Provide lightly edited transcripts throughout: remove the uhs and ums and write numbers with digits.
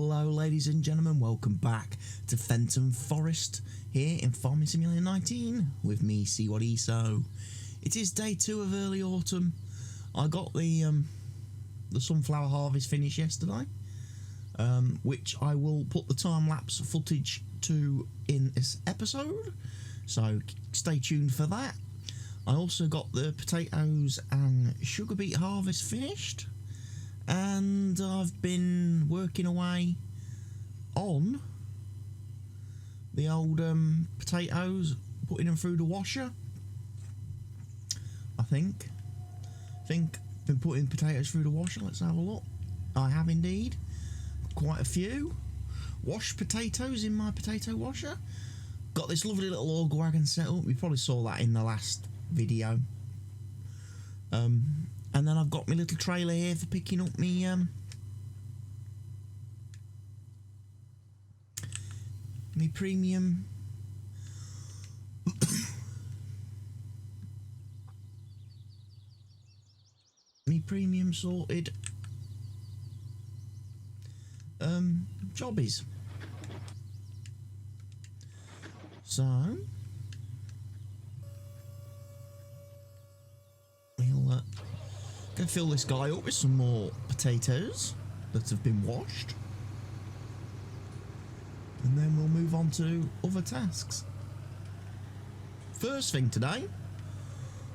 Hello ladies and gentlemen, welcome back to Fenton Forest here in Farming Simulator 19 with me, CWhatEso. It is day 2 of early autumn. I got the sunflower harvest finished yesterday, which I will put the time-lapse footage to in this episode, so stay tuned for that. I also got the potatoes and sugar beet harvest finished, and I've been working away on the old potatoes, putting them through the washer. I think been putting potatoes through the washer. Let's have a look. I have indeed quite a few washed potatoes in my potato washer. Got this lovely little auger wagon set up. You probably saw that in the last video. And then I've got my little trailer here for picking up me me premium premium sorted jobbies. So we'll go fill this guy up with some more potatoes that have been washed, and then we'll move on to other tasks. First thing today,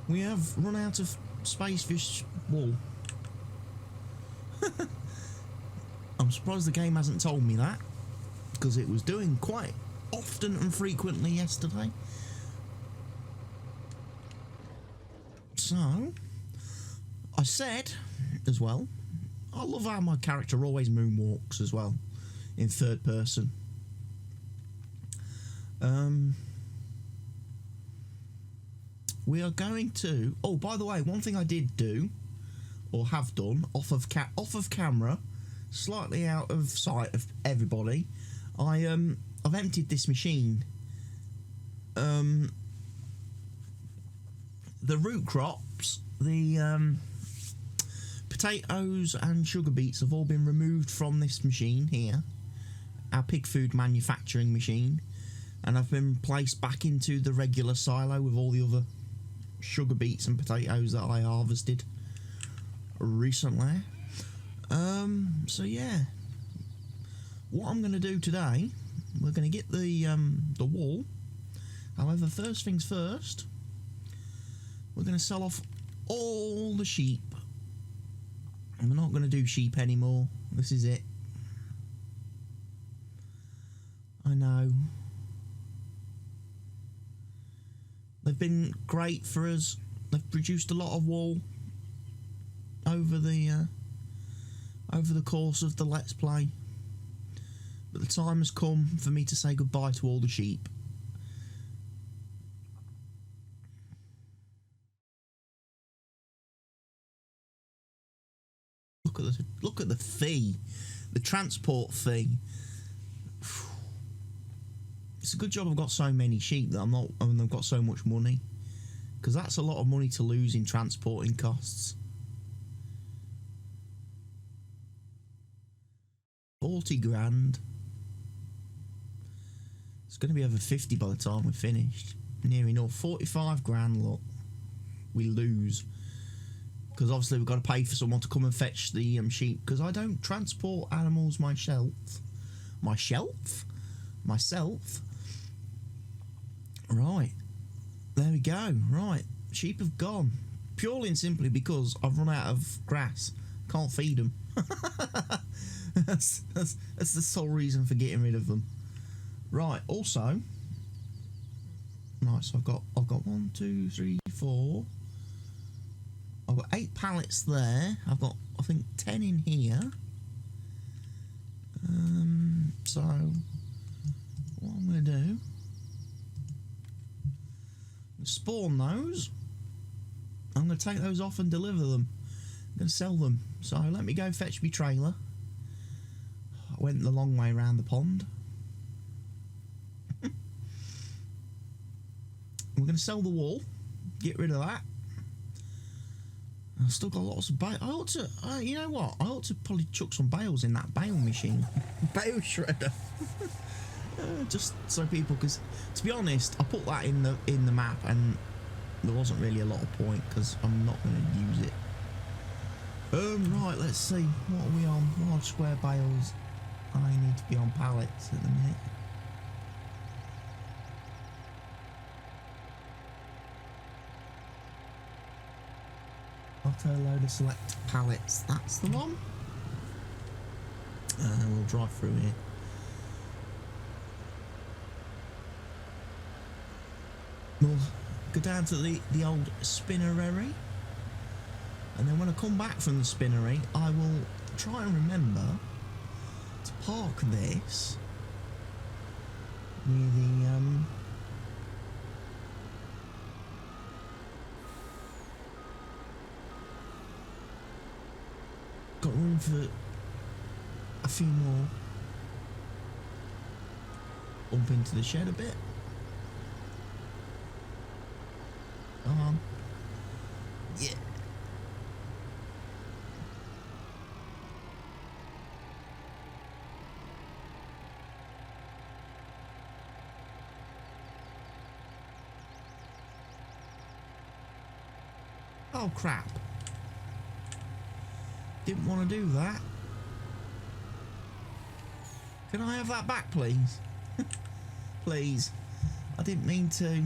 we have run out of space fish wool. I'm surprised the game hasn't told me that, because it was doing quite often and frequently yesterday. So I said as well, I love how my character always moonwalks as well in third person. We are going to, oh, by the way, one thing I did do, or have done, off of camera, slightly out of sight of everybody, I've emptied this machine. The root crops, the potatoes and sugar beets have all been removed from this machine here, our pig food manufacturing machine, and have been placed back into the regular silo with all the other sugar beets and potatoes that I harvested recently. So yeah, what I'm going to do today, we're going to get the wool. However, first things first, we're going to sell off all the sheep. And we're not going to do sheep anymore. This is it. I know. They've been great for us. They've produced a lot of wool over the course of the Let's Play. But the time has come for me to say goodbye to all the sheep. Look at the fee, the transport fee. It's a good job I've got so many sheep that I've got so much money, because that's a lot of money to lose in transporting costs. 40 grand. It's going to be over 50 by the time we're finished. Near enough. 45 grand, look. We lose. Because obviously we've got to pay for someone to come and fetch the sheep, because I don't transport animals myself. Myself? Right. There we go. Right. Sheep have gone. Purely and simply because I've run out of grass. Can't feed them. That's the sole reason for getting rid of them. Right. Also, right. So I've got 1, 2, 3, 4. I've got 8 pallets there. I've got, I think, 10 in here. So what I'm going to do, spawn those. I'm going to take those off and deliver them. I'm going to sell them. So let me go fetch my trailer. I went the long way around the pond. We're going to sell the wool. Get rid of that. I've still got lots of bale. I ought to, you know what? I ought to probably chuck some bales in that bale machine. Bale shredder. Just so people, because to be honest, I put that in the map and there wasn't really a lot of point because I'm not going to use it. Right, let's see. What are we on? Large square bales. I need to be on pallets at the minute. Auto loader select pallets. That's the one. We'll drive through here. We'll go down to the old spinnery, and then when I come back from the spinnery, I will try and remember to park this near the got room for a few more. Bump into the shed a bit. Come on. Yeah. Oh crap. Didn't want to do that. Can I have that back, please? Please. I didn't mean to.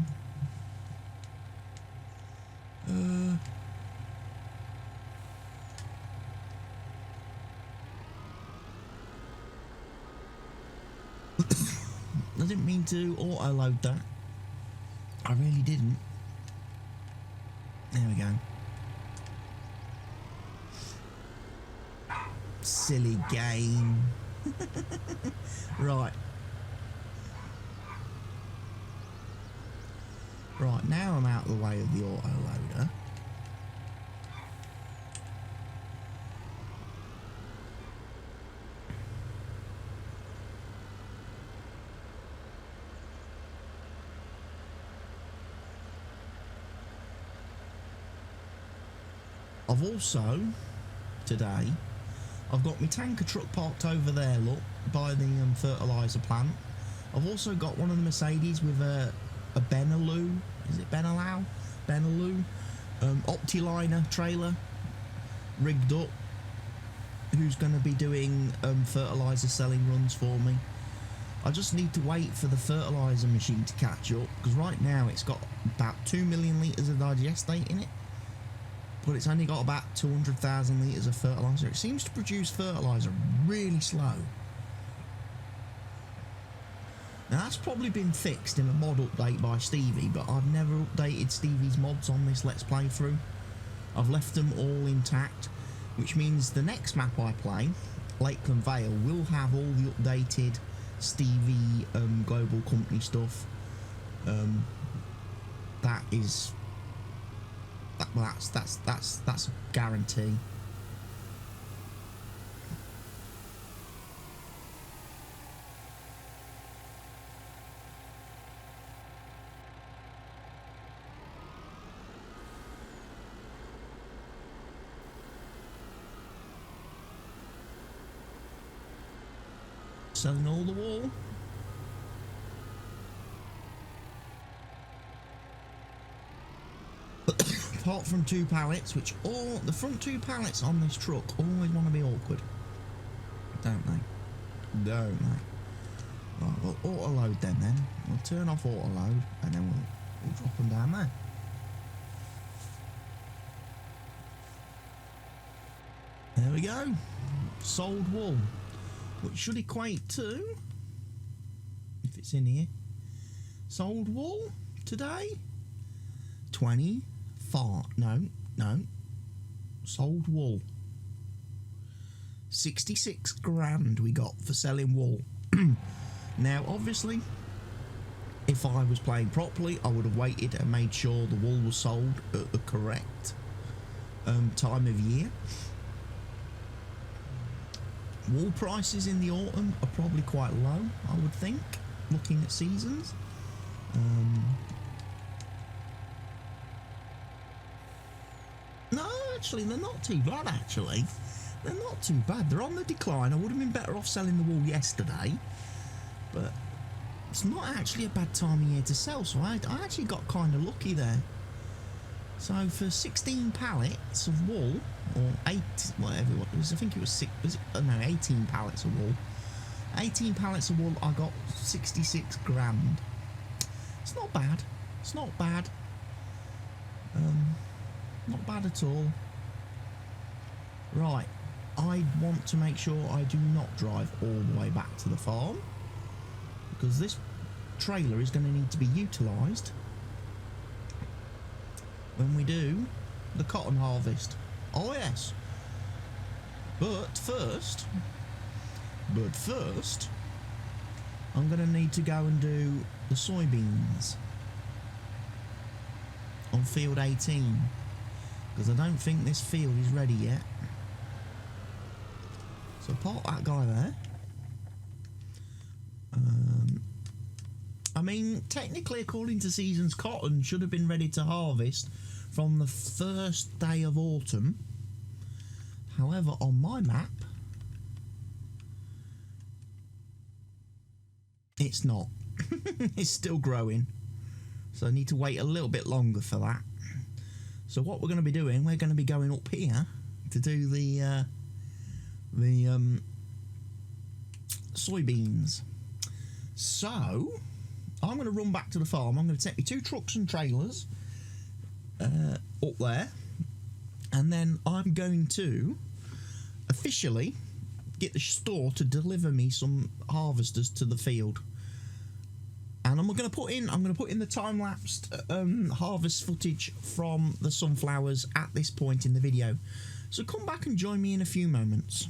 I didn't mean to auto-load that. I really didn't. There we go. Silly game. Right. Right, now I'm out of the way of the auto-loader. I've also, today, I've got my tanker truck parked over there, look, by the fertiliser plant. I've also got one of the Mercedes with a Benelux, is it Benelux? Benelux, Optiliner trailer rigged up, who's going to be doing fertiliser selling runs for me. I just need to wait for the fertiliser machine to catch up, because right now it's got about 2 million litres of digestate in it, but it's only got about 200,000 litres of fertiliser. It seems to produce fertiliser really slow. Now that's probably been fixed in a mod update by Stevie, but I've never updated Stevie's mods on this Let's Playthrough. I've left them all intact, which means the next map I play, Lakeland Vale, will have all the updated Stevie global company stuff. That is... That's a guarantee. Selling all the wool. Apart from 2 pallets, which all the front 2 pallets on this truck always want to be awkward, don't they? Don't they? Right, we'll auto load them then. We'll turn off auto load and then we'll drop them down there. There we go. Sold wool, which should equate to, if it's in here, sold wool today, 25. No. Sold wool. 66 grand we got for selling wool. Now, obviously, if I was playing properly, I would have waited and made sure the wool was sold at the correct time of year. Wool prices in the autumn are probably quite low, I would think, looking at seasons. No, actually, they're not too bad, actually. They're not too bad. They're on the decline. I would have been better off selling the wool yesterday. But it's not actually a bad time of year to sell, so I actually got kind of lucky there. So for 16 pallets of wool, or 8, whatever it was, I think it was 6, was it? No, 18 pallets of wool. 18 pallets of wool, I got 66 grand. It's not bad. It's not bad. Not bad at all. Right, I want to make sure I do not drive all the way back to the farm, because this trailer is going to need to be utilised when we do the cotton harvest. Oh yes. But first, I'm going to need to go and do the soybeans on field 18, because I don't think this field is ready yet. So park that guy there. I mean, technically, according to seasons, cotton should have been ready to harvest from the first day of autumn. However, on my map, it's not. It's still growing. So I need to wait a little bit longer for that. So what we're going to be doing, we're going to be going up here to do the soybeans. So I'm going to run back to the farm. I'm going to take me 2 trucks and trailers up there, and then I'm going to officially get the store to deliver me some harvesters to the field. And I'm going to put in the time-lapsed harvest footage from the sunflowers at this point in the video. So come back and join me in a few moments.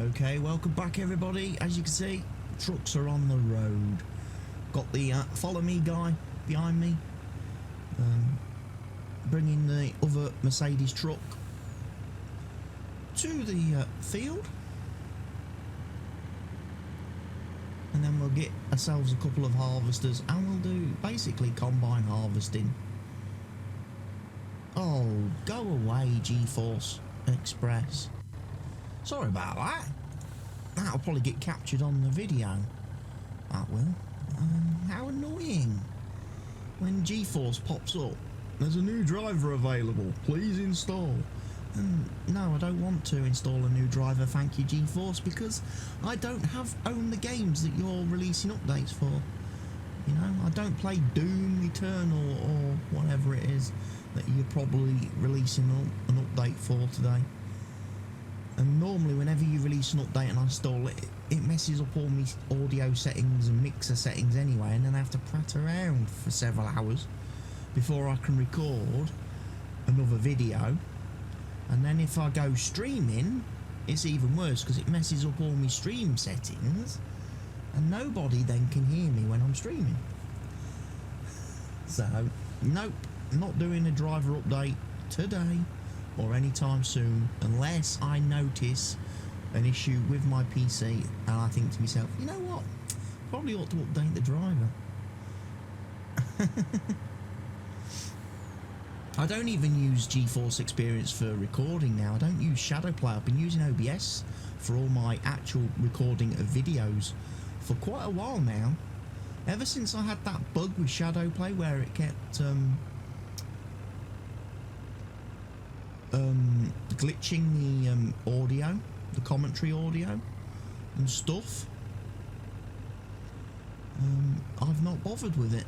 Okay, welcome back everybody. As you can see, trucks are on the road. Got the follow me guy behind me, bringing the other Mercedes truck to the field, and then we'll get ourselves a couple of harvesters and we'll do basically combine harvesting. Oh, go away, G-Force Express. Sorry about that. That'll probably get captured on the video. That will. How annoying. When G-Force pops up, there's a new driver available. Please install. And no, I don't want to install a new driver, thank you, G-Force, because I don't own the games that you're releasing updates for. You know, I don't play Doom Eternal or whatever it is that you're probably releasing an update for today. And normally whenever you release an update and I install it, it messes up all my audio settings and mixer settings anyway, and then I have to prat around for several hours before I can record another video. And then if I go streaming, it's even worse because it messes up all my stream settings and nobody then can hear me when I'm streaming. So, nope, not doing a driver update today or anytime soon unless I notice an issue with my PC and I think to myself, you know what, probably ought to update the driver. I don't even use GeForce Experience for recording now. I don't use Shadowplay. I've been using OBS for all my actual recording of videos for quite a while now. Ever since I had that bug with Shadowplay where it kept glitching the audio, the commentary audio and stuff, I've not bothered with it,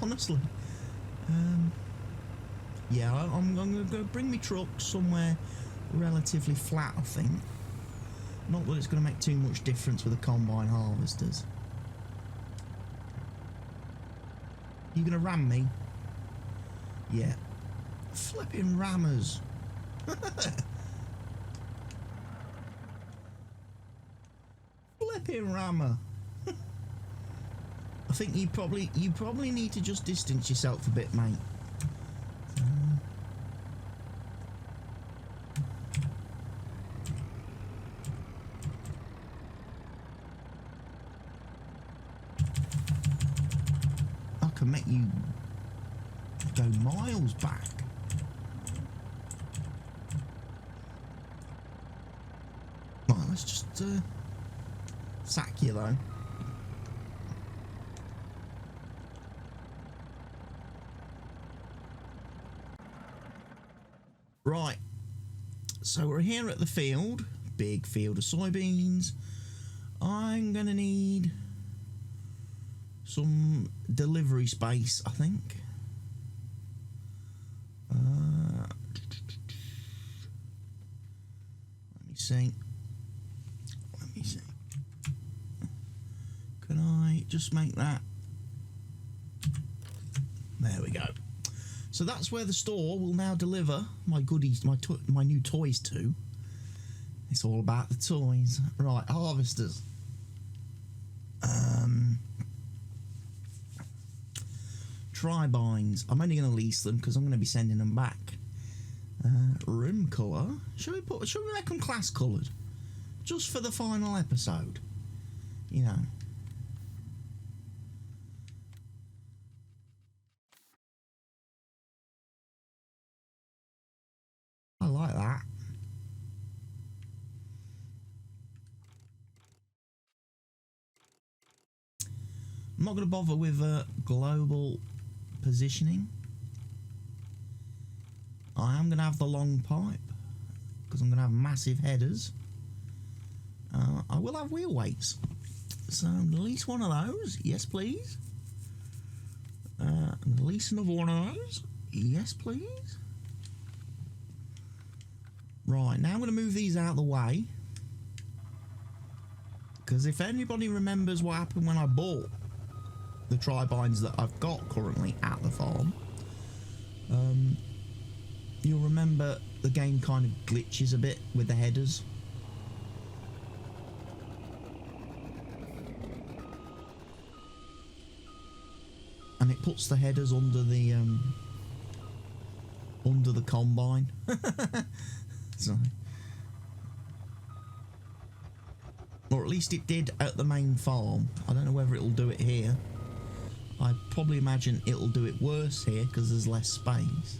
honestly. Yeah, I'm going to bring my truck somewhere relatively flat, I think. Not that it's going to make too much difference with the combine harvesters. You going to ram me? Yeah. Flipping rammers. Flipping rammer. I think you probably need to just distance yourself a bit, mate. I can make you go miles back. Right, let's just sack you though. Right, so we're here at the field, big field of soybeans. I'm going to need some delivery space, I think. Let me see. Can I just make that? There we go. So that's where the store will now deliver my goodies, my new toys to. It's all about the toys. Right, harvesters. Tribines. I'm only going to lease them because I'm going to be sending them back. Rim colour. Should we make them class coloured? Just for the final episode. You know. I like that. I'm not going to bother with global positioning. I am going to have the long pipe because I'm going to have massive headers. I will have wheel weights, so at least one of those. Yes, please. At least another one of those. Yes, please. Right, now I'm going to move these out of the way, because if anybody remembers what happened when I bought the tribines that I've got currently at the farm, you'll remember the game kind of glitches a bit with the headers. and it puts the headers under the combine. So, or at least it did at the main farm. I don't know whether it'll do it here. I probably imagine it'll do it worse here because there's less space.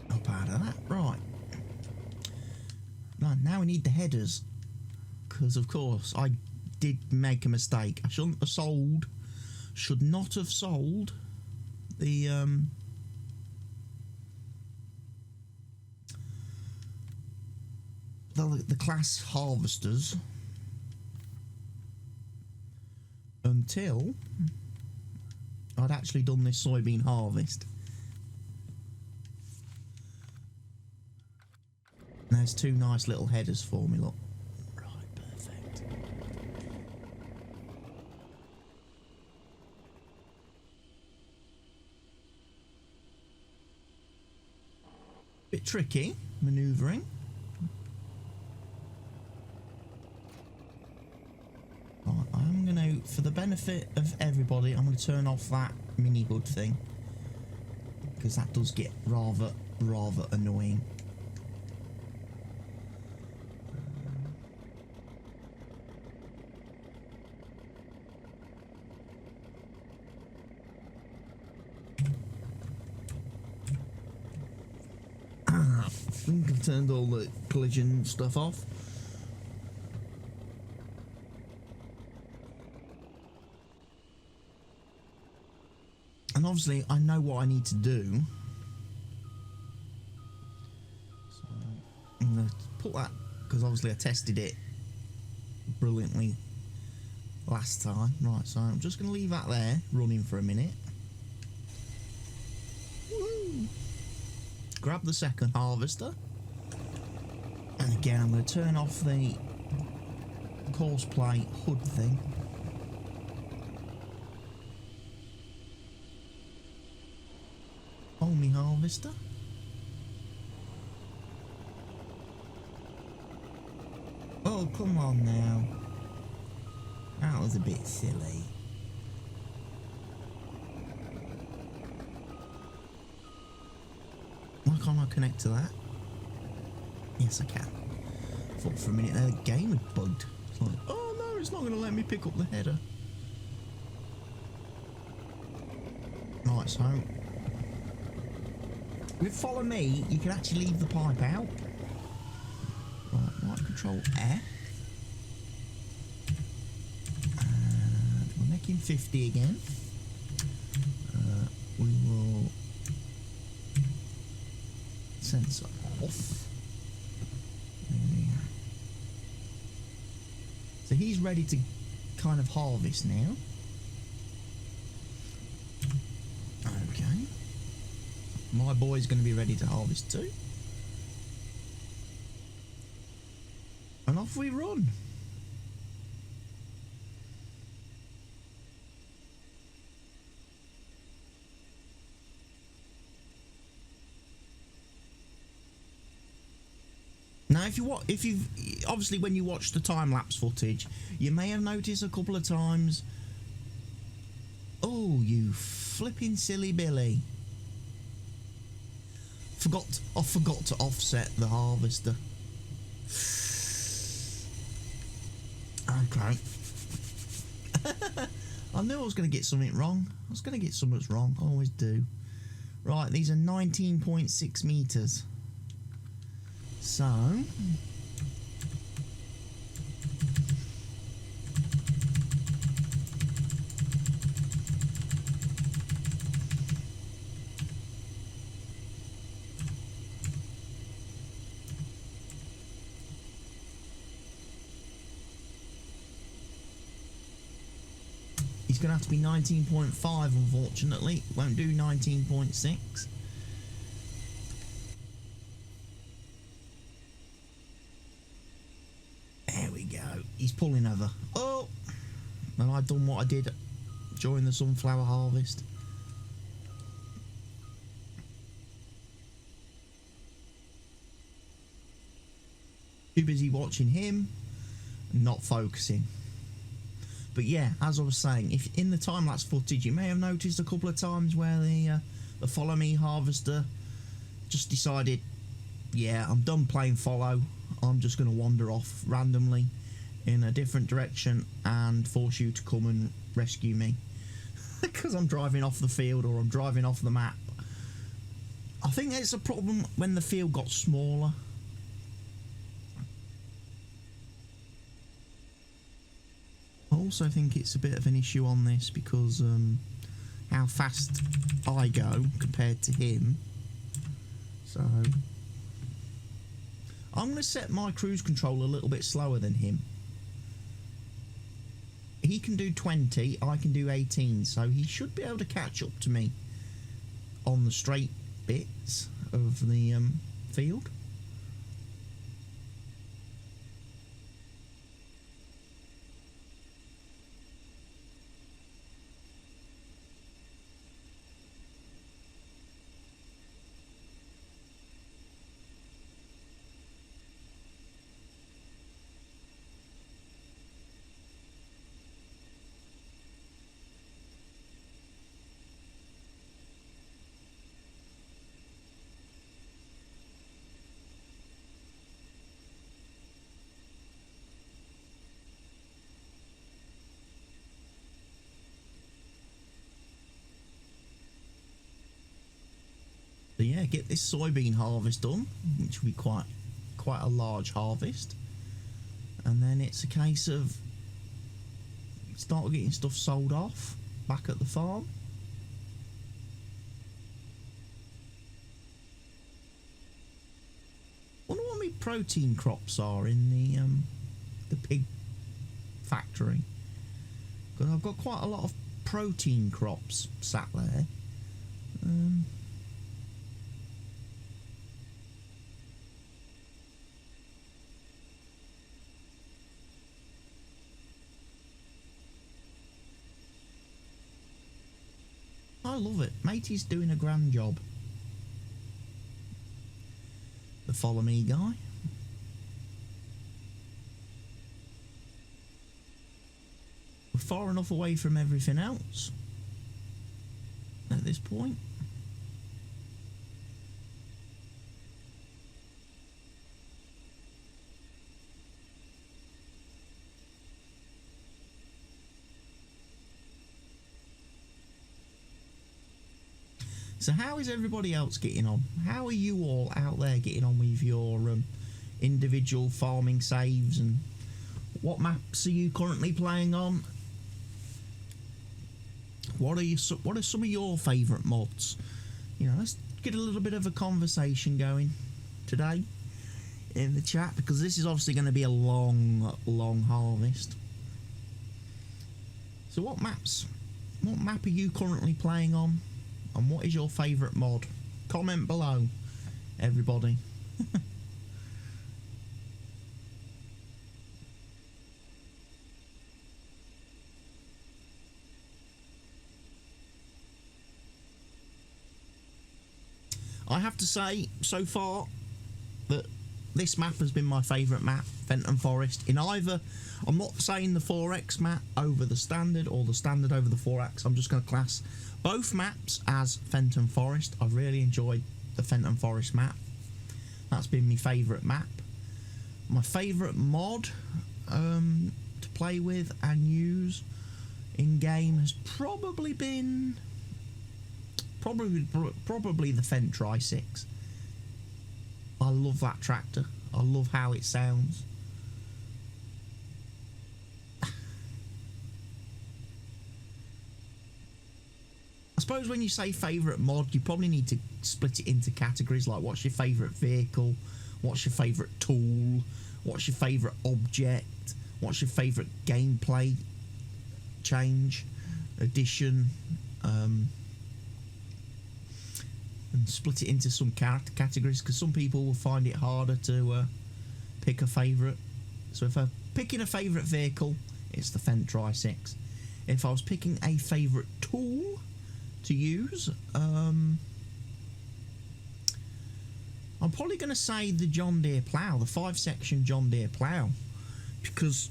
Not out of that, right. Now we need the headers, because of course I did make a mistake. I should not have sold the class harvesters until I'd actually done this soybean harvest. And there's two nice little headers for me, look. Right, perfect. Bit tricky manoeuvring. Right, I'm going to, for the benefit of everybody, I'm going to turn off that mini hood thing, because that does get rather annoying. I think I've turned all the collision stuff off. And obviously I know what I need to do. So I'm going to put that, because obviously I tested it brilliantly last time. Right, so I'm just going to leave that there running for a minute. Woo! Grab the second harvester. And again, I'm going to turn off the course plate hood thing. Only harvester. Oh, come on now. That was a bit silly. Why can't I connect to that? Yes, I can. I thought for a minute the game had bugged. It's like, oh no, it's not going to let me pick up the header. Right, so with follow me, you can actually leave the pipe out. Right, right control F. And we're making 50 again. We will sensor off. There we go. So he's ready to kind of harvest now. Okay. My boy's going to be ready to harvest too. And off we run. Now, if you've obviously when you watch the time-lapse footage, you may have noticed a couple of times, oh, you flipping silly Billy. I forgot to offset the harvester. Okay. I knew I was going to get something wrong. I was going to get something wrong. I always do. Right, these are 19.6 meters. So he's going to have to be 19.5, unfortunately. Won't do 19.6. There we go. He's pulling over. Oh! And I've done what I did during the sunflower harvest. Too busy watching him not focusing. But yeah, as I was saying, if in the time-lapse footage you may have noticed a couple of times where the follow me harvester just decided, yeah, I'm done playing follow, I'm just going to wander off randomly in a different direction and force you to come and rescue me because I'm driving off the field or I'm driving off the map. I think it's a problem when the field got smaller. I also think it's a bit of an issue on this because how fast I go compared to him. So I'm going to set my cruise control a little bit slower than him. He can do 20, I can do 18, so he should be able to catch up to me on the straight bits of the field. So yeah, get this soybean harvest done, which will be quite a large harvest, and then it's a case of start getting stuff sold off back at the farm. Wonder what my protein crops are in the pig factory, because I've got quite a lot of protein crops sat there. I love it. Matey's doing a grand job. The follow me guy. We're far enough away from everything else at this point. So how is everybody else getting on? How are you all out there getting on with your individual farming saves, and what maps are you currently playing on? What are some of your favourite mods? You know, let's get a little bit of a conversation going today in the chat, because this is obviously going to be a long harvest. So what map are you currently playing on? And what is your favourite mod? Comment below, everybody. I have to say, so far, that this map has been my favourite map, Fenton Forest. In either, I'm not saying the 4X map over the standard or the standard over the 4X. I'm just going to class both maps as Fenton Forest. I've really enjoyed the Fenton Forest map. That's been my favourite map. My favourite mod to play with and use in game has probably been probably the Fenton 6. I love that tractor. I love how it sounds. I suppose when you say favourite mod, you probably need to split it into categories, like what's your favourite vehicle, what's your favourite tool, what's your favourite object, what's your favourite gameplay change, addition, and split it into some categories, because some people will find it harder to pick a favourite. So if I'm picking a favourite vehicle, it's the Fenton 6. If I was picking a favourite tool to use, I'm probably going to say the John Deere plough, the 5-section John Deere plough, because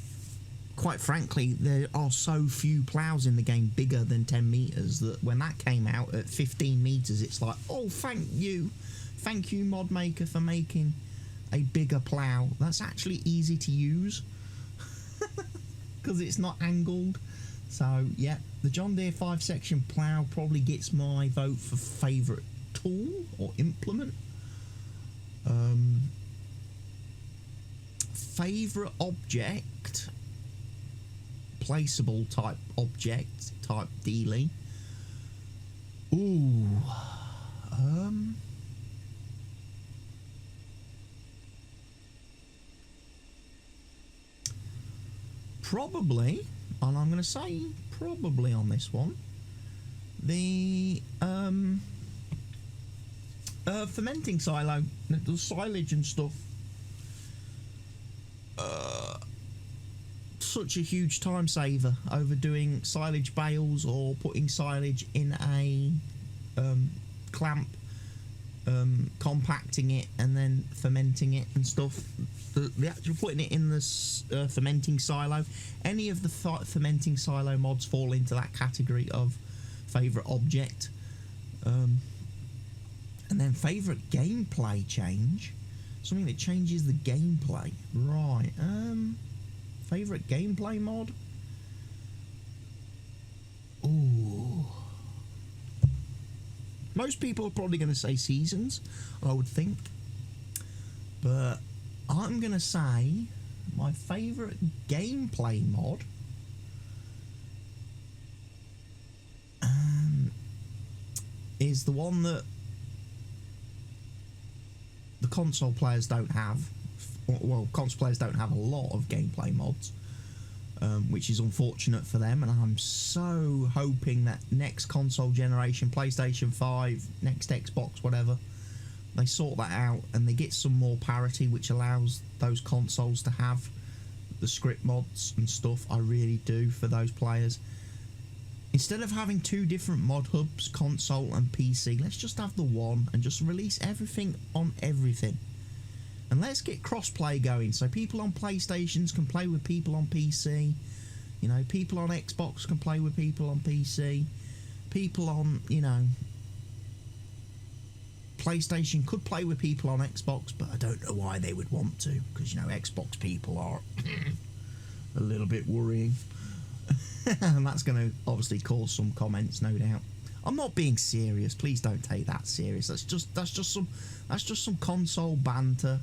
quite frankly, there are so few ploughs in the game bigger than 10 metres that when that came out at 15 metres, it's like, oh, thank you, mod maker, for making a bigger plough. That's actually easy to use because it's not angled. So yeah, the John Deere 5-section plough probably gets my vote for favourite tool or implement. Favourite object, placeable type object type dealy. Ooh, probably, and I'm going to say probably on this one, the fermenting silo, the silage and stuff. Such a huge time saver over doing silage bales or putting silage in a clamp, compacting it and then fermenting it and stuff. The actual putting it in the fermenting silo, any of the fermenting silo mods fall into that category of favourite object. And then favourite gameplay change, something that changes the gameplay, right? Favourite gameplay mod? Ooh. Most people are probably going to say seasons, I would think. But I'm going to say my favourite gameplay mod is the one that the console players don't have. Well, console players don't have a lot of gameplay mods, which is unfortunate for them, and I'm so hoping that next console generation, PlayStation 5, next Xbox, whatever, they sort that out and they get some more parity which allows those consoles to have the script mods and stuff. I really do, for those players. Instead of having two different mod hubs, console and PC, let's just have the one and just release everything on everything. And let's get cross-play going, so people on PlayStations can play with people on PC. You know, people on Xbox can play with people on PC. People on, you know, PlayStation could play with people on Xbox, but I don't know why they would want to, because, you know, Xbox people are a little bit worrying. And that's going to obviously cause some comments, no doubt. I'm not being serious. Please don't take that serious. That's just some console banter,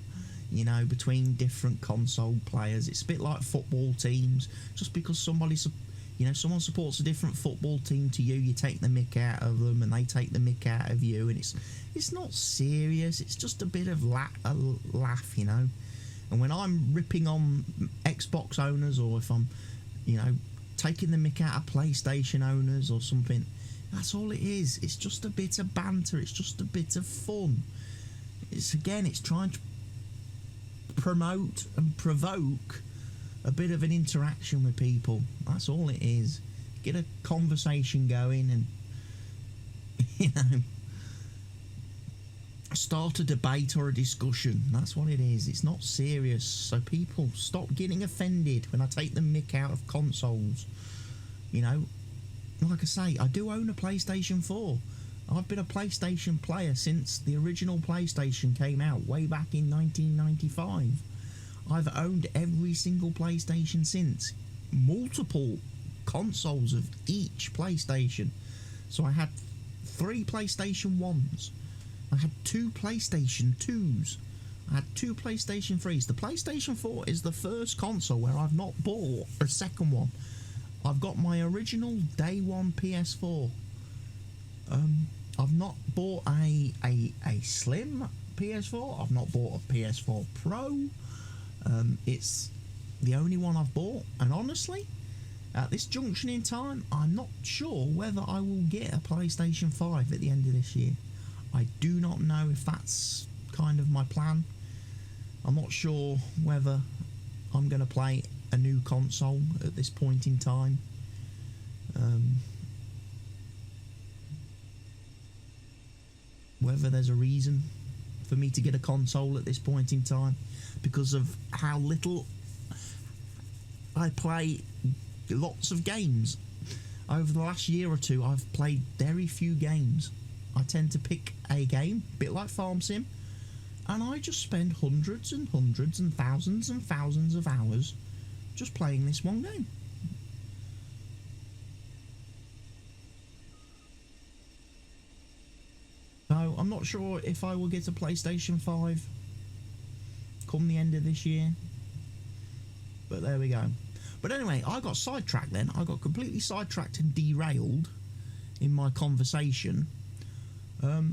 you know, between different console players. It's a bit like football teams. Just because someone supports a different football team to you, you take the mick out of them, and they take the mick out of you, and it's not serious. It's just a bit of a laugh, you know. And when I'm ripping on Xbox owners, or if I'm, you know, taking the mick out of PlayStation owners or something, that's all it is. It's just a bit of banter. It's just a bit of fun. It's trying to promote and provoke a bit of an interaction with people. That's all it is. Get a conversation going and, you know, start a debate or a discussion. That's what it is. It's not serious. So people, stop getting offended when I take the mick out of consoles. You know, like I say, I do own a PlayStation 4. I've been a PlayStation player since the original PlayStation came out way back in 1995. I've owned every single PlayStation since. Multiple consoles of each PlayStation. So I had 3 PlayStation 1s. I had 2 PlayStation 2s. I had 2 PlayStation 3s. The PlayStation 4 is the first console where I've not bought a second one. I've got my original day one PS4. I've not bought a slim PS4. I've not bought a PS4 Pro. It's the only one I've bought. And honestly, at this junction in time, I'm not sure whether I will get a PlayStation 5 at the end of this year. I do not know if that's kind of my plan. I'm not sure whether I'm going to play a new console at this point in time. Whether there's a reason for me to get a console at this point in time, because of how little I play lots of games. Over the last year or two, I've played very few games. I tend to pick a game, a bit like Farm Sim, and I just spend hundreds and hundreds and thousands of hours just playing this one game. So I'm not sure if I will get a PlayStation 5 come the end of this year, but there we go. But anyway, I got sidetracked then. I got completely sidetracked and derailed in my conversation.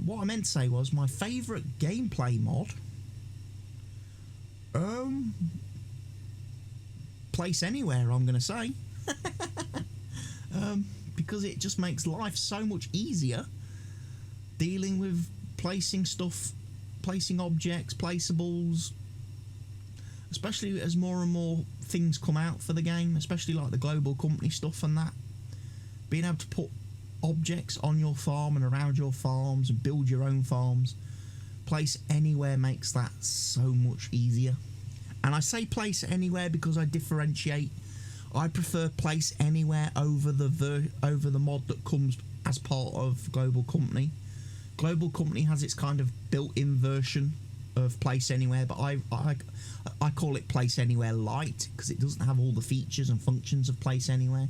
What I meant to say was my favourite gameplay mod. Place Anywhere, I'm going to say. Because it just makes life so much easier dealing with placing stuff, placing objects, placeables, especially as more and more things come out for the game, especially like the global company stuff and that. Being able to put objects on your farm and around your farms and build your own farms. Place Anywhere makes that so much easier. And I say Place Anywhere because I differentiate. I prefer Place Anywhere over the mod that comes as part of Global Company. Global Company has its kind of built-in version of Place Anywhere, but I call it Place Anywhere Lite because it doesn't have all the features and functions of Place Anywhere,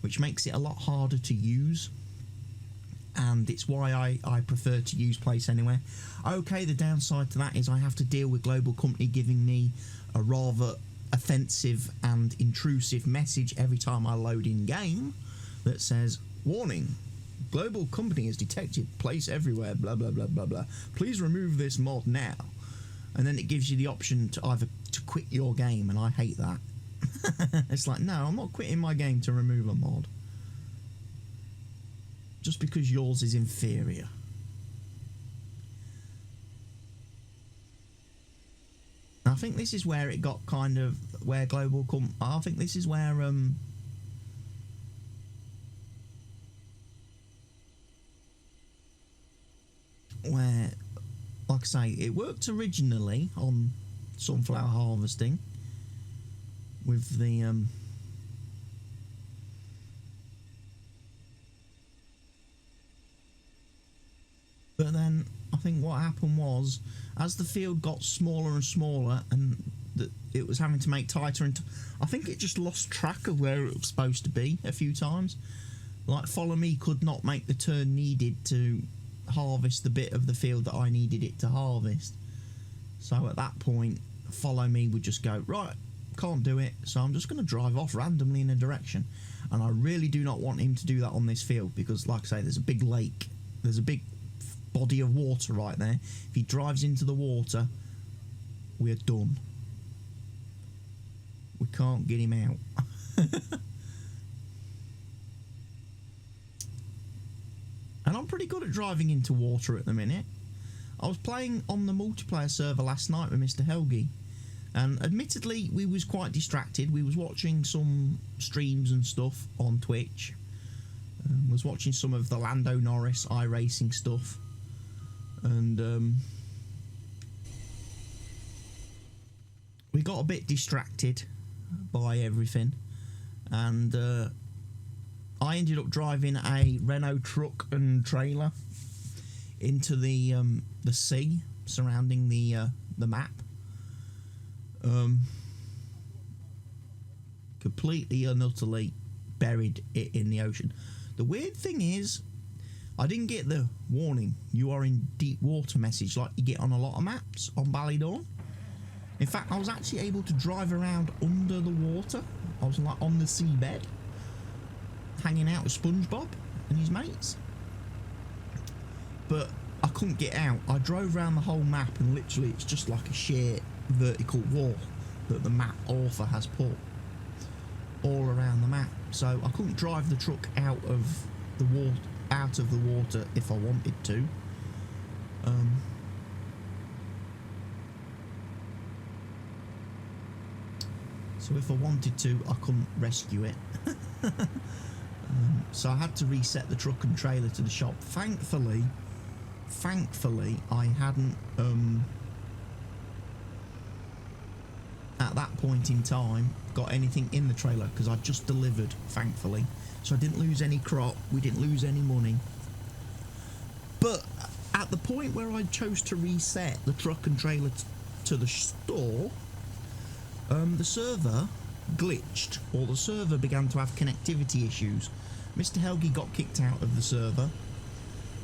which makes it a lot harder to use, and it's why I prefer to use Place Anywhere. Okay, the downside to that is I have to deal with Global Company giving me a rather offensive and intrusive message every time I load in game that says, warning, Global Company has detected Place Everywhere, blah blah blah blah blah, please remove this mod now. And then it gives you the option to either to quit your game, and I hate that. It's like, no, I'm not quitting my game to remove a mod just because yours is inferior. I think this is where it got kind of where I think this is where like I say, it worked originally on sunflower harvesting with the but then I think what happened was, as the field got smaller and smaller and it was having to make tighter, and I think it just lost track of where it was supposed to be a few times. Like Follow Me could not make the turn needed to harvest the bit of the field that I needed it to harvest. So at that point, Follow Me would just go, right, can't do it, so I'm just going to drive off randomly in a direction. And I really do not want him to do that on this field because, like I say, there's a big lake, there's a big body of water right there. If he drives into the water, we're done. We can't get him out. And I'm pretty good at driving into water at the minute. I was playing on the multiplayer server last night with Mr. Helgi, and admittedly we was quite distracted. We was watching some streams and stuff on Twitch. Was watching some of the Lando Norris iRacing stuff, and we got a bit distracted by everything, and I ended up driving a Renault truck and trailer into the sea surrounding the map. Completely and utterly buried it in the ocean. The weird thing is, I didn't get the warning, you are in deep water message like you get on a lot of maps on Ballydawn. In fact, I was actually able to drive around under the water. I was like on the seabed, hanging out with SpongeBob and his mates. But I couldn't get out. I drove around the whole map and literally it's just like a sheer vertical wall that the map author has put all around the map. So I couldn't drive the truck out of the water if I wanted to. So if I wanted to, I couldn't rescue it. So I had to reset the truck and trailer to the shop. Thankfully, I hadn't, at that point in time, got anything in the trailer because I just delivered, thankfully. So I didn't lose any crop, we didn't lose any money. But at the point where I chose to reset the truck and trailer to the store, the server glitched, or the server began to have connectivity issues. Mr. Helgi got kicked out of the server,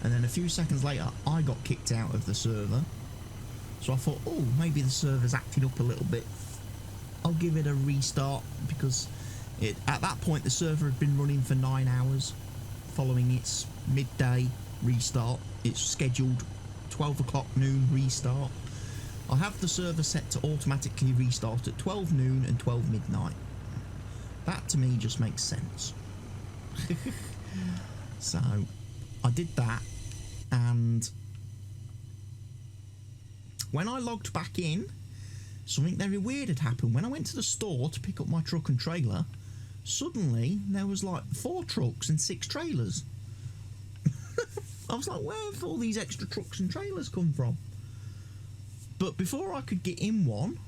and then a few seconds later I got kicked out of the server. So I thought, oh, maybe the server's acting up a little bit. I'll give it a restart, because at that point the server had been running for 9 hours following its midday restart. It's scheduled 12 o'clock noon restart. I have the server set to automatically restart at 12 noon and 12 midnight. That to me just makes sense. So I did that, and when I logged back in, something very weird had happened. When I went to the store to pick up my truck and trailer, suddenly there was like 4 trucks and 6 trailers. I was like, where have all these extra trucks and trailers come from? But before I could get in one,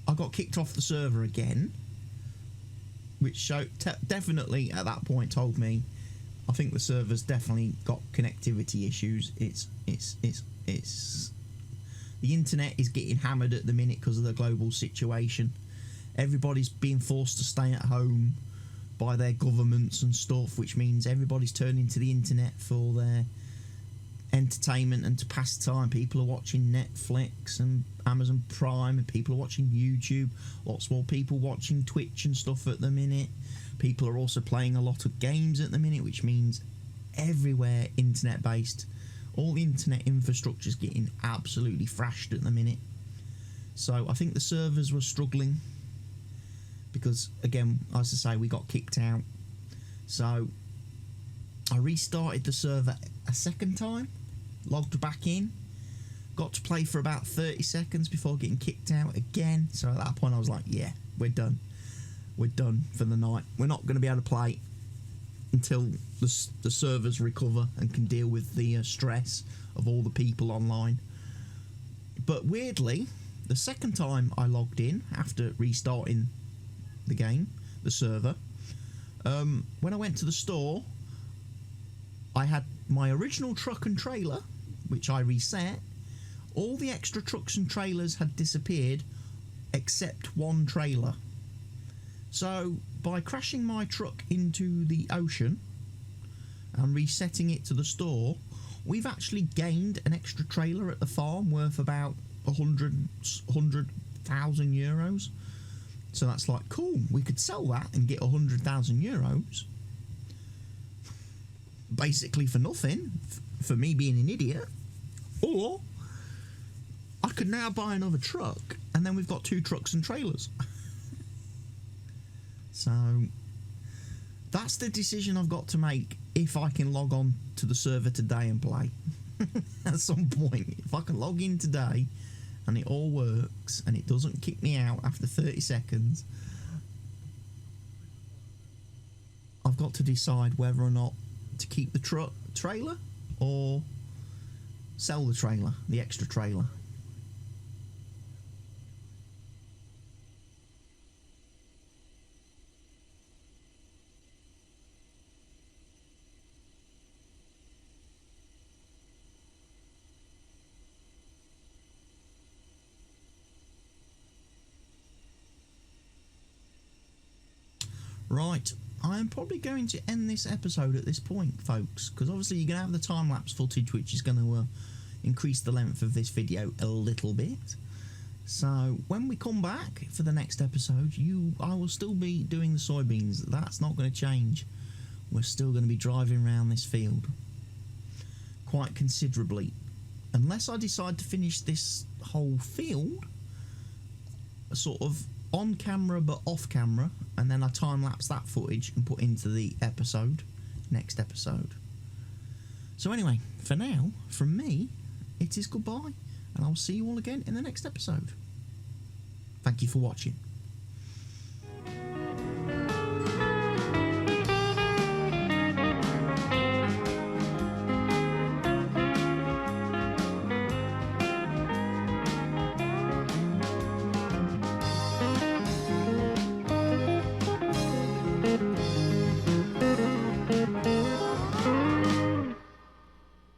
I got kicked off the server again, which definitely at that point told me, I think the server's definitely got connectivity issues. The internet is getting hammered at the minute because of the global situation. Everybody's being forced to stay at home by their governments and stuff, which means everybody's turning to the internet for their entertainment and to pass time. People are watching Netflix and Amazon Prime, and people are watching YouTube. Lots more people watching Twitch and stuff at the minute. People are also playing a lot of games at the minute, which means everywhere internet based. All the internet infrastructure is getting absolutely thrashed at the minute. So I think the servers were struggling because, again, as I say, we got kicked out. So I restarted the server a second time, logged back in, got to play for about 30 seconds before getting kicked out again. So at that point I was like, yeah, we're done. We're done for the night. We're not going to be able to play until the servers recover and can deal with the stress of all the people online. But weirdly, the second time I logged in after restarting the game, the server, when I went to the store, I had my original truck and trailer, which I reset. All the extra trucks and trailers had disappeared except one trailer. So by crashing my truck into the ocean and resetting it to the store, we've actually gained an extra trailer at the farm worth about 100,000 euros. So that's like, cool, we could sell that and get 100,000 euros basically for nothing, for me being an idiot. Or I could now buy another truck, and then we've got 2 trucks and trailers. So that's the decision I've got to make if I can log on to the server today and play. At some point, if I can log in today and it all works and it doesn't kick me out after 30 seconds, I've got to decide whether or not to keep the trailer or sell the trailer, the extra trailer. Right, I am probably going to end this episode at this point, folks, because obviously you're going to have the time-lapse footage, which is going to increase the length of this video a little bit. So when we come back for the next episode, I will still be doing the soybeans. That's not going to change. We're still going to be driving around this field quite considerably, unless I decide to finish this whole field sort of on camera but off camera, and then I time-lapse that footage and put into the next episode. So anyway, for now, from me, it is goodbye, and I'll see you all again in the next episode. Thank you for watching.